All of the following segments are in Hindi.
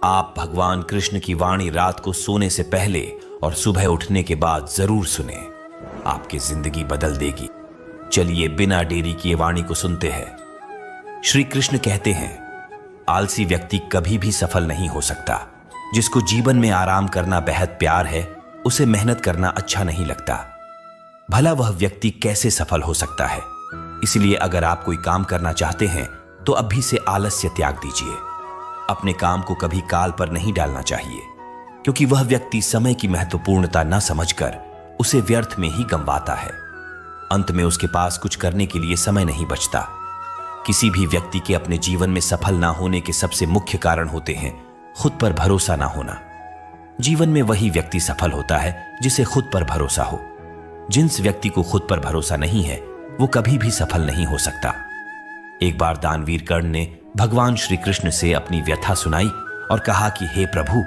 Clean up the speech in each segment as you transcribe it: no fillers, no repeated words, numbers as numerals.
आप भगवान कृष्ण की वाणी रात को सोने से पहले और सुबह उठने के बाद जरूर सुने, आपकी जिंदगी बदल देगी। चलिए बिना देरी किए वाणी को सुनते हैं। श्री कृष्ण कहते हैं, आलसी व्यक्ति कभी भी सफल नहीं हो सकता। जिसको जीवन में आराम करना बेहद प्यार है, उसे मेहनत करना अच्छा नहीं लगता। भला वह व्यक्ति कैसे सफल हो सकता है? इसलिए अगर आप कोई काम करना चाहते हैं तो अभी से आलस्य त्याग दीजिए। अपने काम को कभी काल पर नहीं डालना चाहिए, क्योंकि वह व्यक्ति समय की महत्वपूर्णता न समझकर उसे व्यर्थ में ही गंवाता है। अंत में उसके पास कुछ करने के लिए समय नहीं बचता। किसी भी व्यक्ति के अपने जीवन में सफल ना होने के सबसे मुख्य कारण होते हैं खुद पर भरोसा ना होना। जीवन में वही व्यक्ति सफल होता है जिसे खुद पर भरोसा हो। जिस व्यक्ति को खुद पर भरोसा नहीं है वो कभी भी सफल नहीं हो सकता। एक बार दानवीर कर्ण ने भगवान श्री कृष्ण से अपनी व्यथा सुनाई और कहा कि हे प्रभु,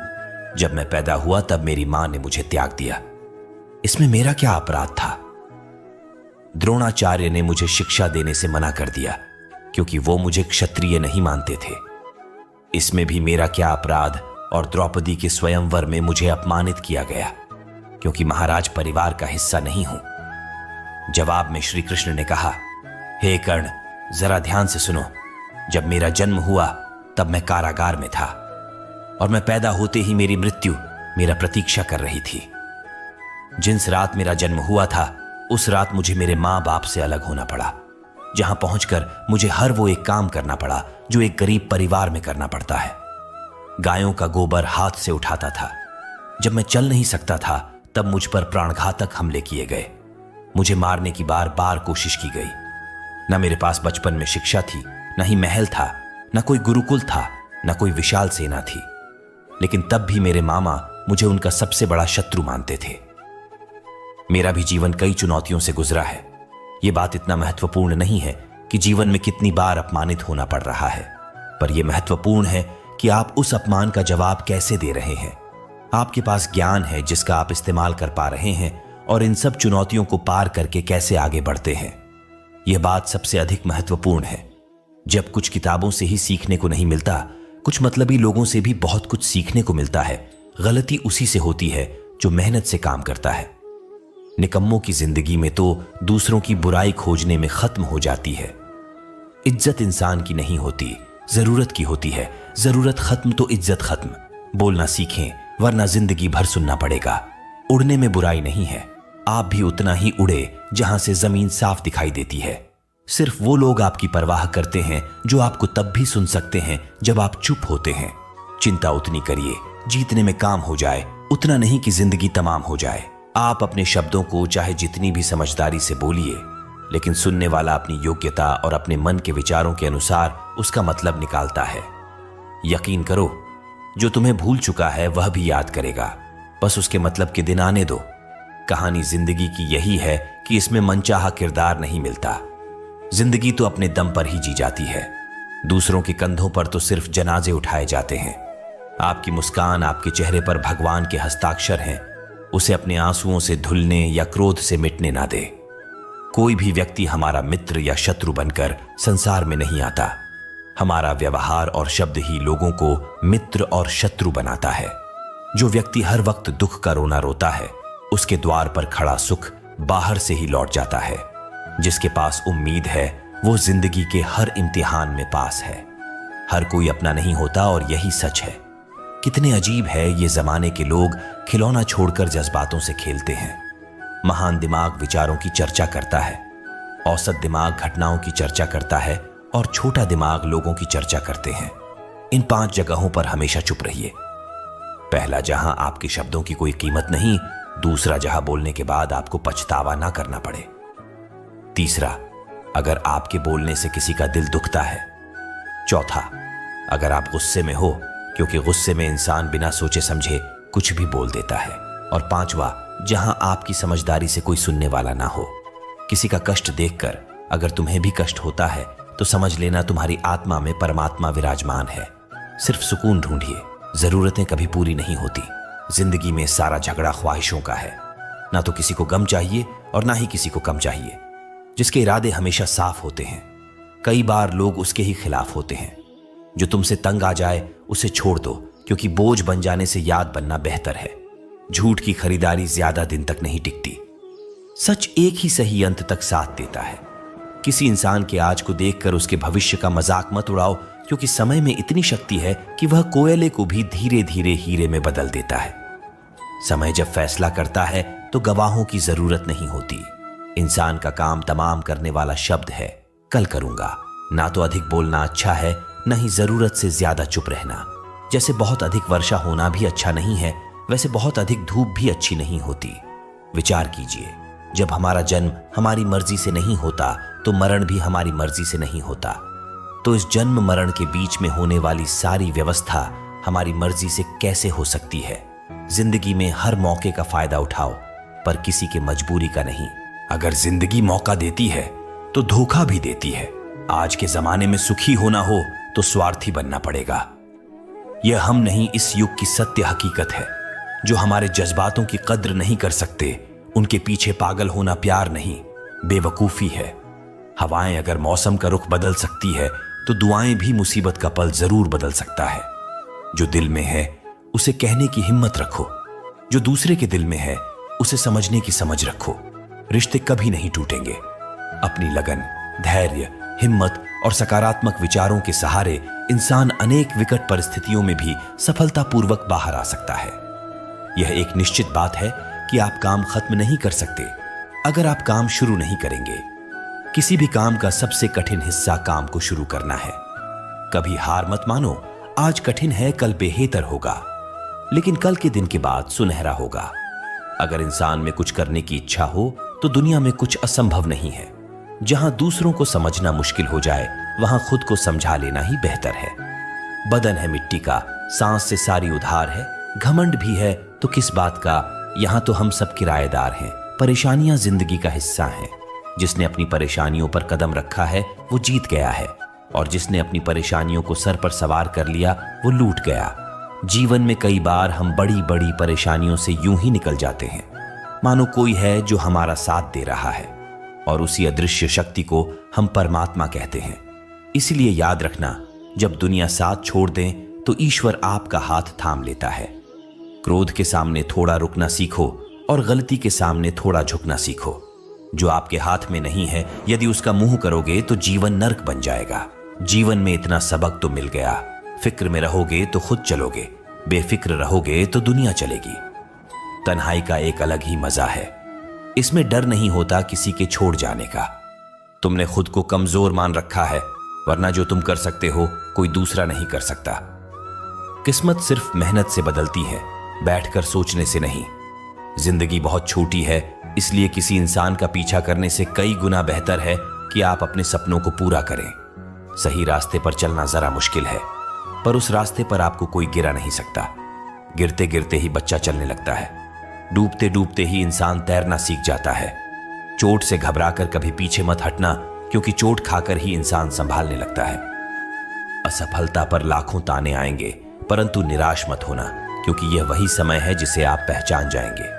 जब मैं पैदा हुआ तब मेरी मां ने मुझे त्याग दिया। इसमें मेरा क्या अपराध था? द्रोणाचार्य ने मुझे शिक्षा देने से मना कर दिया क्योंकि वो मुझे क्षत्रिय नहीं मानते थे। इसमें भी मेरा क्या अपराध? और द्रौपदी के स्वयंवर में मुझे अपमानित किया गया क्योंकि महाराज परिवार का हिस्सा नहीं हूं। जवाब में श्री कृष्ण ने कहा, हे कर्ण, जरा ध्यान से सुनो। जब मेरा जन्म हुआ तब मैं कारागार में था और मैं पैदा होते ही मेरी मृत्यु मेरा प्रतीक्षा कर रही थी। जिस रात मेरा जन्म हुआ था उस रात मुझे मेरे मां बाप से अलग होना पड़ा, जहां पहुंचकर मुझे हर वो एक काम करना पड़ा जो एक गरीब परिवार में करना पड़ता है। गायों का गोबर हाथ से उठाता था। जब मैं चल नहीं सकता था तब मुझ पर प्राणघातक हमले किए गए। मुझे मारने की बार बार कोशिश की गई। न मेरे पास बचपन में शिक्षा थी, न ही महल था, न कोई गुरुकुल था, न कोई विशाल सेना थी। लेकिन तब भी मेरे मामा मुझे उनका सबसे बड़ा शत्रु मानते थे। मेरा भी जीवन कई चुनौतियों से गुजरा है। यह बात इतना महत्वपूर्ण नहीं है कि जीवन में कितनी बार अपमानित होना पड़ रहा है, पर यह महत्वपूर्ण है कि आप उस अपमान का जवाब कैसे दे रहे हैं। आपके पास ज्ञान है जिसका आप इस्तेमाल कर पा रहे हैं और इन सब चुनौतियों को पार करके कैसे आगे बढ़ते हैं। यह बात सबसे अधिक महत्वपूर्ण है। जब कुछ किताबों से ही सीखने को नहीं मिलता, कुछ मतलबी लोगों से भी बहुत कुछ सीखने को मिलता है। गलती उसी से होती है जो मेहनत से काम करता है। निकम्मों की जिंदगी में तो दूसरों की बुराई खोजने में खत्म हो जाती है। इज्जत इंसान की नहीं होती, जरूरत की होती है। जरूरत खत्म तो इज्जत खत्म। बोलना सीखें, वरना जिंदगी भर सुनना पड़ेगा। उड़ने में बुराई नहीं है। आप भी उतना ही उड़े जहां से जमीन साफ दिखाई देती है। सिर्फ वो लोग आपकी परवाह करते हैं जो आपको तब भी सुन सकते हैं जब आप चुप होते हैं। चिंता उतनी करिए जीतने में काम हो जाए, उतना नहीं कि जिंदगी तमाम हो जाए। आप अपने शब्दों को चाहे जितनी भी समझदारी से बोलिए, लेकिन सुनने वाला अपनी योग्यता और अपने मन के विचारों के अनुसार उसका मतलब निकालता है। यकीन करो, जो तुम्हें भूल चुका है वह भी याद करेगा। बस उसके मतलब के दिन आने दो। कहानी जिंदगी की यही है कि इसमें मनचाहा किरदार नहीं मिलता। जिंदगी तो अपने दम पर ही जी जाती है। दूसरों के कंधों पर तो सिर्फ जनाजे उठाए जाते हैं। आपकी मुस्कान आपके चेहरे पर भगवान के हस्ताक्षर हैं। उसे अपने आंसुओं से धुलने या क्रोध से मिटने ना दे। कोई भी व्यक्ति हमारा मित्र या शत्रु बनकर संसार में नहीं आता। हमारा व्यवहार और शब्द ही लोगों को मित्र और शत्रु बनाता है। जो व्यक्ति हर वक्त दुख का रोना रोता है, उसके द्वार पर खड़ा सुख बाहर से ही लौट जाता है। जिसके पास उम्मीद है वो जिंदगी के हर इम्तिहान में पास है। हर कोई अपना नहीं होता और यही सच है। कितने अजीब है ये जमाने के लोग खिलौना छोड़कर जज्बातों से खेलते हैं। महान दिमाग विचारों की चर्चा करता है, औसत दिमाग घटनाओं की चर्चा करता है और छोटा दिमाग लोगों की चर्चा करते हैं। इन 5 जगहों पर हमेशा चुप रहिए। पहला, जहां आपके शब्दों की कोई कीमत नहीं। दूसरा, जहां बोलने के बाद आपको पछतावा ना करना पड़े। तीसरा, अगर आपके बोलने से किसी का दिल दुखता है। चौथा, अगर आप गुस्से में हो, क्योंकि गुस्से में इंसान बिना सोचे समझे कुछ भी बोल देता है। और पांचवा, जहां आपकी समझदारी से कोई सुनने वाला ना हो। किसी का कष्ट देखकर अगर तुम्हें भी कष्ट होता है तो समझ लेना तुम्हारी आत्मा में परमात्मा विराजमान है। सिर्फ सुकून ढूंढिए। जरूरतें कभी पूरी नहीं होती। जिंदगी में सारा झगड़ा ख्वाहिशों का है। ना तो किसी को गम चाहिए और ना ही किसी को कम चाहिए। जिसके इरादे हमेशा साफ होते हैं, कई बार लोग उसके ही खिलाफ होते हैं। जो तुमसे तंग आ जाए उसे छोड़ दो, क्योंकि बोझ बन जाने से याद बनना बेहतर है। झूठ की खरीदारी ज्यादा दिन तक नहीं टिकती। सच एक ही सही अंत तक साथ देता है। किसी इंसान के आज को देखकर उसके भविष्य का मजाक मत उड़ाओ, क्योंकि समय में इतनी शक्ति है कि वह कोयले को भी धीरे धीरे हीरे में बदल देता है। समय जब फैसला करता है तो गवाहों की जरूरत नहीं होती। इंसान का काम तमाम करने वाला शब्द है कल करूंगा। ना तो अधिक बोलना अच्छा है, न ही जरूरत से ज्यादा चुप रहना। जैसे बहुत अधिक वर्षा होना भी अच्छा नहीं है, वैसे बहुत अधिक धूप भी अच्छी नहीं होती। विचार कीजिए, जब हमारा जन्म हमारी मर्जी से नहीं होता तो मरण भी हमारी मर्जी से नहीं होता। तो इस जन्म मरण के बीच में होने वाली सारी व्यवस्था हमारी मर्जी से कैसे हो सकती है? जिंदगी में हर मौके का फायदा उठाओ, पर किसी के मजबूरी का नहीं। अगर जिंदगी मौका देती है तो धोखा भी देती है। आज के जमाने में सुखी होना हो तो स्वार्थी बनना पड़ेगा। यह हम नहीं, इस युग की सत्य हकीकत है। जो हमारे जज्बातों की कद्र नहीं कर सकते, उनके पीछे पागल होना प्यार नहीं, बेवकूफी है। हवाएं अगर मौसम का रुख बदल सकती है तो दुआएं भी मुसीबत का पल जरूर बदल सकता है। जो दिल में है उसे कहने की हिम्मत रखो, जो दूसरे के दिल में है उसे समझने की समझ रखो। रिश्ते कभी नहीं टूटेंगे। अपनी लगन, धैर्य, हिम्मत और सकारात्मक विचारों के सहारे इंसान अनेक विकट परिस्थितियों में भी सफलतापूर्वक बाहर आ सकता है। यह एक निश्चित बात है कि आप काम खत्म नहीं कर सकते अगर आप काम शुरू नहीं करेंगे। किसी भी काम का सबसे कठिन हिस्सा काम को शुरू करना है। कभी हार मत मानो। आज कठिन है, कल बेहतर होगा, लेकिन कल के दिन के बाद सुनहरा होगा। अगर इंसान में कुछ करने की इच्छा हो तो दुनिया में कुछ असंभव नहीं है। जहां दूसरों को समझना मुश्किल हो जाए, वहां खुद को समझा लेना ही बेहतर है। बदन है मिट्टी का, सांस से सारी उधार है। घमंड भी है तो किस बात का, यहां तो हम सब किराएदार हैं। परेशानियां जिंदगी का हिस्सा हैं। जिसने अपनी परेशानियों पर कदम रखा है वो जीत गया है, और जिसने अपनी परेशानियों को सर पर सवार कर लिया वो लूट गया। जीवन में कई बार हम बड़ी बड़ी परेशानियों से यूं ही निकल जाते हैं, मानो कोई है जो हमारा साथ दे रहा है, और उसी अदृश्य शक्ति को हम परमात्मा कहते हैं। इसलिए याद रखना, जब दुनिया साथ छोड़ दे तो ईश्वर आपका हाथ थाम लेता है। क्रोध के सामने थोड़ा रुकना सीखो और गलती के सामने थोड़ा झुकना सीखो। जो आपके हाथ में नहीं है, यदि उसका मुंह करोगे तो जीवन नर्क बन जाएगा। जीवन में इतना सबक तो मिल गया। फिक्र में रहोगे तो खुद चलोगे, बेफिक्र रहोगे तो दुनिया चलेगी। तन्हाई का एक अलग ही मजा है। इसमें डर नहीं होता किसी के छोड़ जाने का। तुमने खुद को कमजोर मान रखा है, वरना जो तुम कर सकते हो कोई दूसरा नहीं कर सकता। किस्मत सिर्फ मेहनत से बदलती है, बैठकर सोचने से नहीं। जिंदगी बहुत छोटी है, इसलिए किसी इंसान का पीछा करने से कई गुना बेहतर है कि आप अपने सपनों को पूरा करें। सही रास्ते पर चलना जरा मुश्किल है, पर उस रास्ते पर आपको कोई गिरा नहीं सकता। गिरते गिरते ही बच्चा चलने लगता है। डूबते डूबते ही इंसान तैरना सीख जाता है। चोट से घबराकर कभी पीछे मत हटना, क्योंकि चोट खाकर ही इंसान संभालने लगता है। असफलता पर लाखों ताने आएंगे, परंतु निराश मत होना, क्योंकि यह वही समय है जिसे आप पहचान जाएंगे।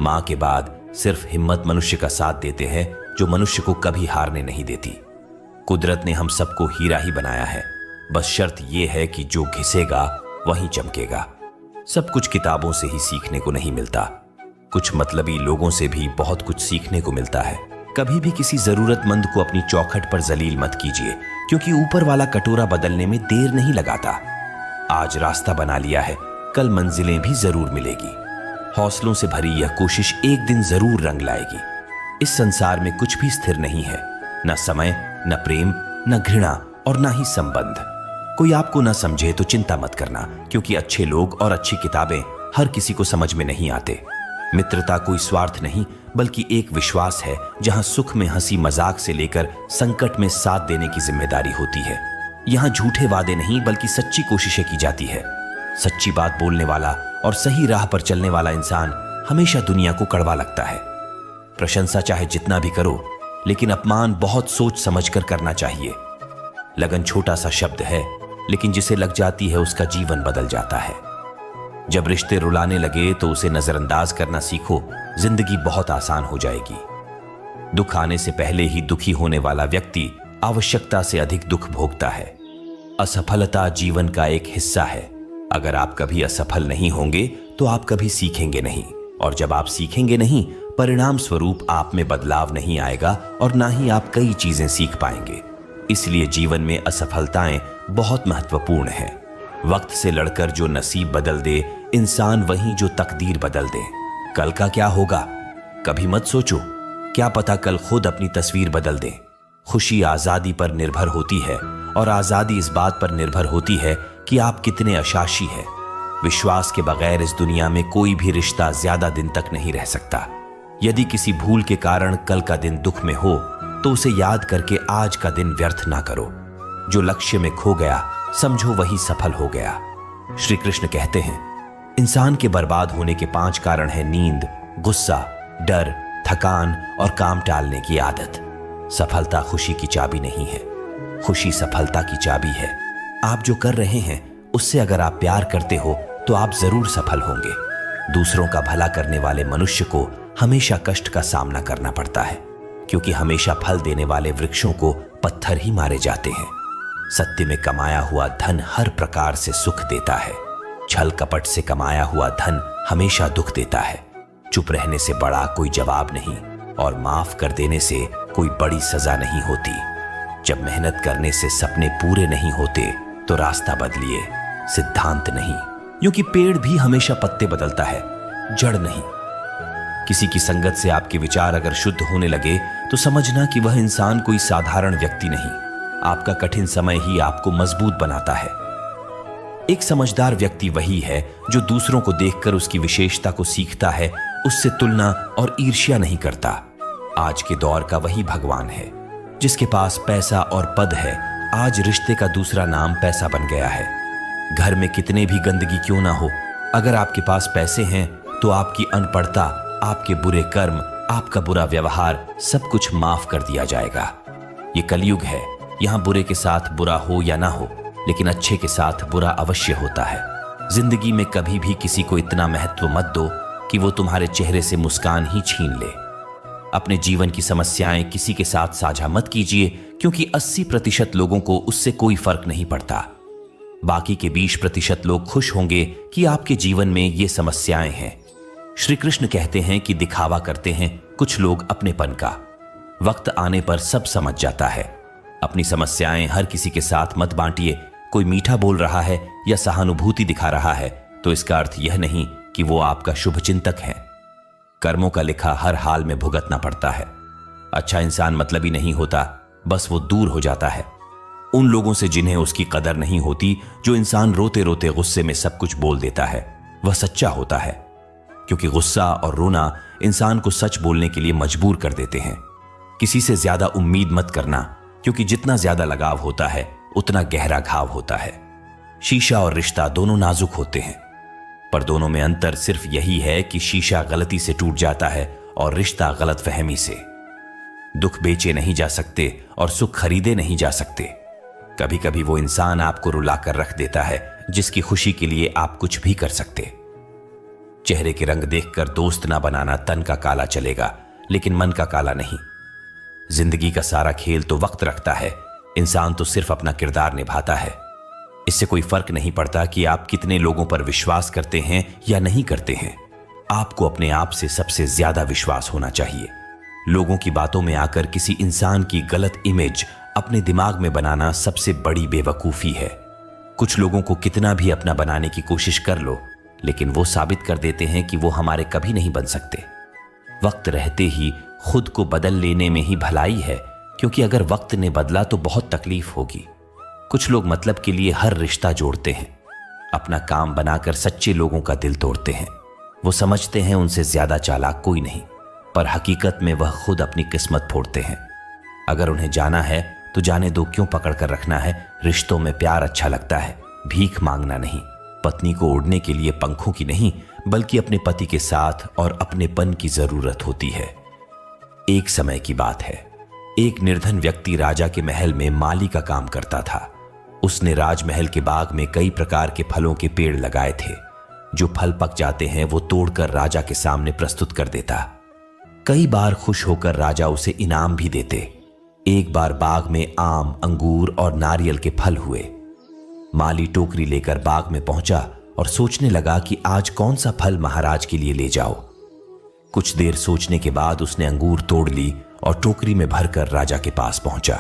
मां के बाद सिर्फ हिम्मत मनुष्य का साथ देते हैं, जो मनुष्य को कभी हारने नहीं देती। कुदरत ने हम सबको हीरा ही बनाया है, बस शर्त यह है कि जो घिसेगा वहीं चमकेगा। सब कुछ किताबों से ही सीखने को नहीं मिलता। कुछ मतलबी लोगों से भी बहुत कुछ सीखने को मिलता है। कभी भी किसी जरूरतमंद को अपनी चौखट पर जलील मत कीजिए, क्योंकि ऊपर वाला कटोरा बदलने में देर नहीं लगाता। आज रास्ता बना लिया है, कल मंजिलें भी जरूर मिलेगी। हौसलों से भरी यह कोशिश एक दिन जरूर रंग लाएगी। इस संसार में कुछ भी स्थिर नहीं है, न समय, न प्रेम, न घृणा और न ही संबंध। कोई आपको न समझे तो चिंता मत करना, क्योंकि अच्छे लोग और अच्छी किताबें हर किसी को समझ में नहीं आते। मित्रता कोई स्वार्थ नहीं, बल्कि एक विश्वास है, जहां सुख में हंसी मजाक से लेकर संकट में साथ देने की जिम्मेदारी होती है। यहां झूठे वादे नहीं, बल्कि सच्ची कोशिशें की जाती है। सच्ची बात बोलने वाला और सही राह पर चलने वाला इंसान हमेशा दुनिया को कड़वा लगता है। प्रशंसा चाहे जितना भी करो, लेकिन अपमान बहुत सोच समझकर करना चाहिए। लगन छोटा सा शब्द है, लेकिन जिसे लग जाती है उसका जीवन बदल जाता है। जब रिश्ते रुलाने लगे तो उसे नजरअंदाज करना सीखो, जिंदगी बहुत आसान हो जाएगी। दुख आने से पहले ही दुखी होने वाला व्यक्ति आवश्यकता से अधिक दुख भोगता है। असफलता जीवन का एक हिस्सा है। अगर आप कभी असफल नहीं होंगे तो आप कभी सीखेंगे नहीं, और जब आप सीखेंगे नहीं, परिणाम स्वरूप आप में बदलाव नहीं आएगा और ना ही आप कई चीजें सीख पाएंगे। इसलिए जीवन में असफलताएं बहुत महत्वपूर्ण हैं। वक्त से लड़कर जो नसीब बदल दे इंसान वही जो तकदीर बदल दे। कल का क्या होगा कभी मत सोचो, क्या पता कल खुद अपनी तस्वीर बदल दे। खुशी आजादी पर निर्भर होती है और आजादी इस बात पर निर्भर होती है कि आप कितने अशाशी हैं। विश्वास के बगैर इस दुनिया में कोई भी रिश्ता ज्यादा दिन तक नहीं रह सकता। यदि किसी भूल के कारण कल का दिन दुख में हो तो उसे याद करके आज का दिन व्यर्थ ना करो। जो लक्ष्य में खो गया समझो वही सफल हो गया। श्री कृष्ण कहते हैं, इंसान के बर्बाद होने के 5 कारण हैं नींद, गुस्सा, डर, थकान और काम टालने की आदत। सफलता खुशी की चाबी नहीं है, खुशी सफलता की चाबी है। आप जो कर रहे हैं उससे अगर आप प्यार करते हो तो आप जरूर सफल होंगे। दूसरों का भला करने वाले मनुष्य को हमेशा कष्ट का सामना करना पड़ता है, क्योंकि हमेशा फल देने वाले वृक्षों को पत्थर ही मारे जाते हैं। सत्य में कमाया हुआ धन हर प्रकार से सुख देता है, छल कपट से कमाया हुआ धन हमेशा दुख देता है। चुप रहने से बड़ा कोई जवाब नहीं और माफ कर देने से कोई बड़ी सजा नहीं होती। जब मेहनत करने से सपने पूरे नहीं होते तो रास्ता बदलिए, सिद्धांत नहीं, क्योंकि पेड़ भी हमेशा पत्ते बदलता है, जड़ नहीं। किसी की संगत से आपके विचार अगर शुद्ध होने लगे तो समझना कि वह इंसान कोई साधारण व्यक्ति नहीं, आपका कठिन समय ही आपको मजबूत बनाता है। एक समझदार व्यक्ति वही है जो दूसरों को देखकर उसकी विशेषता को सीखता है, उससे तुलना और ईर्ष्या नहीं करता। आज के दौर का वही भगवान है जिसके पास पैसा और पद है। आज रिश्ते का दूसरा नाम पैसा बन गया है। घर में कितने भी गंदगी क्यों ना हो, अगर आपके पास पैसे हैं तो आपकी अनपढ़ता, आपके बुरे कर्म, आपका बुरा व्यवहार सब कुछ माफ कर दिया जाएगा। ये कलयुग है, यहां बुरे के साथ बुरा हो या ना हो, लेकिन अच्छे के साथ बुरा अवश्य होता है। जिंदगी में कभी भी किसी को इतना महत्व मत दो कि वो तुम्हारे चेहरे से मुस्कान ही छीन ले। अपने जीवन की समस्याएं किसी के साथ साझा मत कीजिए, क्योंकि 80% लोगों को उससे कोई फर्क नहीं पड़ता। बाकी के 20% लोग खुश होंगे कि आपके जीवन में ये समस्याएं हैं। श्री कृष्ण कहते हैं कि दिखावा करते हैं कुछ लोग अपनेपन का, वक्त आने पर सब समझ जाता है। अपनी समस्याएं हर किसी के साथ मत बांटिए। कोई मीठा बोल रहा है या सहानुभूति दिखा रहा है तो इसका अर्थ यह नहीं कि वो आपका शुभचिंतक है। कर्मों का लिखा हर हाल में भुगतना पड़ता है। अच्छा इंसान मतलबी नहीं होता, बस वो दूर हो जाता है उन लोगों से जिन्हें उसकी कदर नहीं होती। जो इंसान रोते रोते गुस्से में सब कुछ बोल देता है वह सच्चा होता है, क्योंकि गुस्सा और रोना इंसान को सच बोलने के लिए मजबूर कर देते हैं। किसी से ज्यादा उम्मीद मत करना, क्योंकि जितना ज्यादा लगाव होता है उतना गहरा घाव होता है। शीशा और रिश्ता दोनों नाजुक होते हैं, पर दोनों में अंतर सिर्फ यही है कि शीशा गलती से टूट जाता है और रिश्ता गलतफहमी से। दुख बेचे नहीं जा सकते और सुख खरीदे नहीं जा सकते। कभी कभी वो इंसान आपको रुलाकर रख देता है जिसकी खुशी के लिए आप कुछ भी कर सकते। चेहरे के रंग देखकर दोस्त ना बनाना, तन का काला चलेगा लेकिन मन का काला नहीं। जिंदगी का सारा खेल तो वक्त रखता है, इंसान तो सिर्फ अपना किरदार निभाता है। इससे कोई फर्क नहीं पड़ता कि आप कितने लोगों पर विश्वास करते हैं या नहीं करते हैं। आपको अपने आप से सबसे ज्यादा विश्वास होना चाहिए। लोगों की बातों में आकर किसी इंसान की गलत इमेज अपने दिमाग में बनाना सबसे बड़ी बेवकूफी है। कुछ लोगों को कितना भी अपना बनाने की कोशिश कर लो, लेकिन वो साबित कर देते हैं कि वो हमारे कभी नहीं बन सकते। वक्त रहते ही खुद को बदल लेने में ही भलाई है, क्योंकि अगर वक्त ने बदला तो बहुत तकलीफ होगी। कुछ लोग मतलब के लिए हर रिश्ता जोड़ते हैं, अपना काम बनाकर सच्चे लोगों का दिल तोड़ते हैं। वो समझते हैं उनसे ज्यादा चालाक कोई नहीं, पर हकीकत में वह खुद अपनी किस्मत फोड़ते हैं। अगर उन्हें जाना है तो जाने दो, क्यों पकड़ कर रखना है। रिश्तों में प्यार अच्छा लगता है, भीख मांगना नहीं। पत्नी को उड़ने के लिए पंखों की नहीं, बल्कि अपने पति के साथ और अपनेपन की जरूरत होती है। एक समय की बात है, एक निर्धन व्यक्ति राजा के महल में माली का काम करता था। उसने राजमहल के बाग में कई प्रकार के फलों के पेड़ लगाए थे। जो फल पक जाते हैं वो तोड़कर राजा के सामने प्रस्तुत कर देता। कई बार खुश होकर राजा उसे इनाम भी देते। एक बार बाग में आम, अंगूर और नारियल के फल हुए। माली टोकरी लेकर बाग में पहुंचा और सोचने लगा कि आज कौन सा फल महाराज के लिए ले जाओ। कुछ देर सोचने के बाद उसने अंगूर तोड़ ली और टोकरी में भरकर राजा के पास पहुंचा।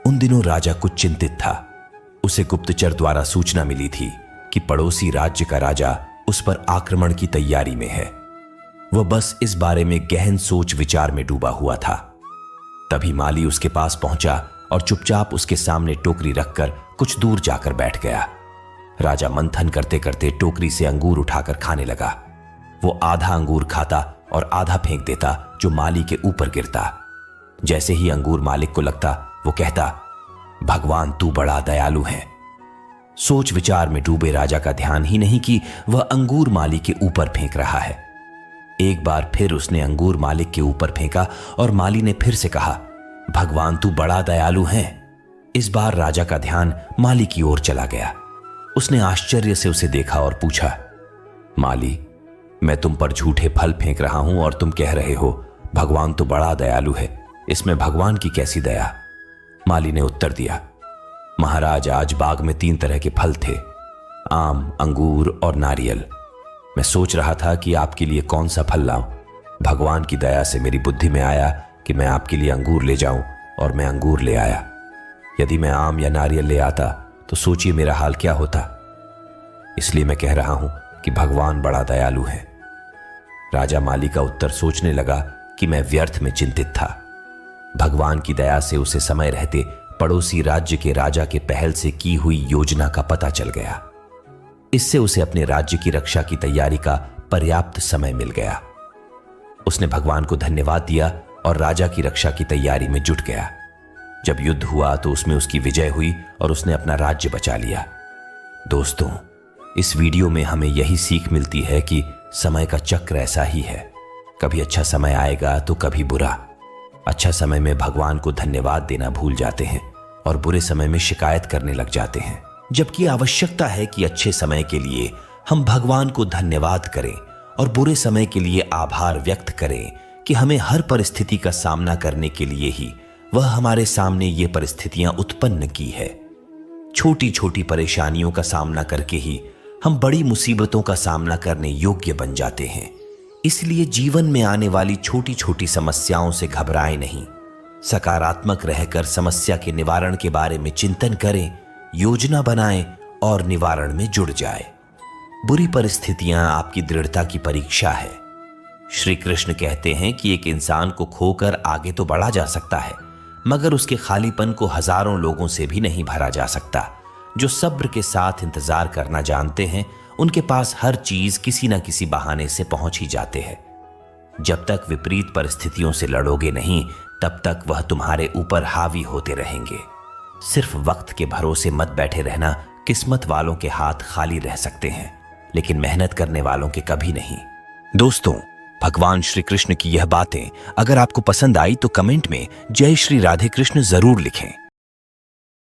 उन दिनों राजा कुछ चिंतित था। उसे गुप्तचर द्वारा सूचना मिली थी कि पड़ोसी राज्य का राजा उस पर आक्रमण की तैयारी में है। वह बस इस बारे में गहन सोच विचार में डूबा हुआ था। तभी माली उसके पास पहुंचा और चुपचाप उसके सामने टोकरी रखकर कुछ दूर जाकर बैठ गया। राजा मंथन करते करते टोकरी से अंगूर उठाकर खाने लगा। वो आधा अंगूर खाता और आधा फेंक देता, जो माली के ऊपर गिरता। जैसे ही अंगूर मालिक को लगता, वो कहता, भगवान तू बड़ा दयालु है। सोच विचार में डूबे राजा का ध्यान ही नहीं कि वह अंगूर माली के ऊपर फेंक रहा है। एक बार फिर उसने अंगूर मालिक के ऊपर फेंका और माली ने फिर से कहा, भगवान तू बड़ा दयालु है। इस बार राजा का ध्यान माली की ओर चला गया। उसने आश्चर्य से उसे देखा और पूछा, माली, मैं तुम पर झूठे फल फेंक रहा हूं और तुम कह रहे हो भगवान तो बड़ा दयालु है, इसमें भगवान की कैसी दया? माली ने उत्तर दिया, महाराज, आज बाग में 3 तरह के फल थे, आम, अंगूर और नारियल। मैं सोच रहा था कि आपके लिए कौन सा फल लाऊं। भगवान की दया से मेरी बुद्धि में आया कि मैं आपके लिए अंगूर ले जाऊं, और मैं अंगूर ले आया। यदि मैं आम या नारियल ले आता तो सोचिए मेरा हाल क्या होता। इसलिए मैं कह रहा हूं कि भगवान बड़ा दयालु है। राजा माली का उत्तर सोचने लगा कि मैं व्यर्थ में चिंतित था। भगवान की दया से उसे समय रहते पड़ोसी राज्य के राजा के पहल से की हुई योजना का पता चल गया। इससे उसे अपने राज्य की रक्षा की तैयारी का पर्याप्त समय मिल गया। उसने भगवान को धन्यवाद दिया और राजा की रक्षा की तैयारी में जुट गया। जब युद्ध हुआ तो उसमें उसकी विजय हुई और उसने अपना राज्य बचा लिया। दोस्तों, इस वीडियो में हमें यही सीख मिलती है कि समय का चक्र ऐसा ही है, कभी अच्छा समय आएगा तो कभी बुरा। अच्छा समय में भगवान को धन्यवाद देना भूल जाते हैं और बुरे समय में शिकायत करने लग जाते हैं, जबकि आवश्यकता है कि अच्छे समय के लिए हम भगवान को धन्यवाद करें और बुरे समय के लिए आभार व्यक्त करें कि हमें हर परिस्थिति का सामना करने के लिए ही वह हमारे सामने ये परिस्थितियां उत्पन्न की है। छोटी छोटी परेशानियों का सामना करके ही हम बड़ी मुसीबतों का सामना करने योग्य बन जाते हैं। इसलिए जीवन में आने वाली छोटी छोटी समस्याओं से घबराएं नहीं, सकारात्मक रहकर समस्या के निवारण के बारे में चिंतन करें, योजना बनाएं और निवारण में जुड़ जाएं। बुरी परिस्थितियां आपकी दृढ़ता की परीक्षा है। श्री कृष्ण कहते हैं कि एक इंसान को खोकर आगे तो बढ़ा जा सकता है, मगर उसके खालीपन को हजारों लोगों से भी नहीं भरा जा सकता। जो सब्र के साथ इंतजार करना जानते हैं, उनके पास हर चीज किसी न किसी बहाने से पहुंच ही जाते हैं। जब तक विपरीत परिस्थितियों से लड़ोगे नहीं, तब तक वह तुम्हारे ऊपर हावी होते रहेंगे। सिर्फ वक्त के भरोसे मत बैठे रहना। किस्मत वालों के हाथ खाली रह सकते हैं, लेकिन मेहनत करने वालों के कभी नहीं। दोस्तों, भगवान श्री कृष्ण की यह बातें अगर आपको पसंद आई तो कमेंट में जय श्री राधे कृष्ण जरूर लिखें।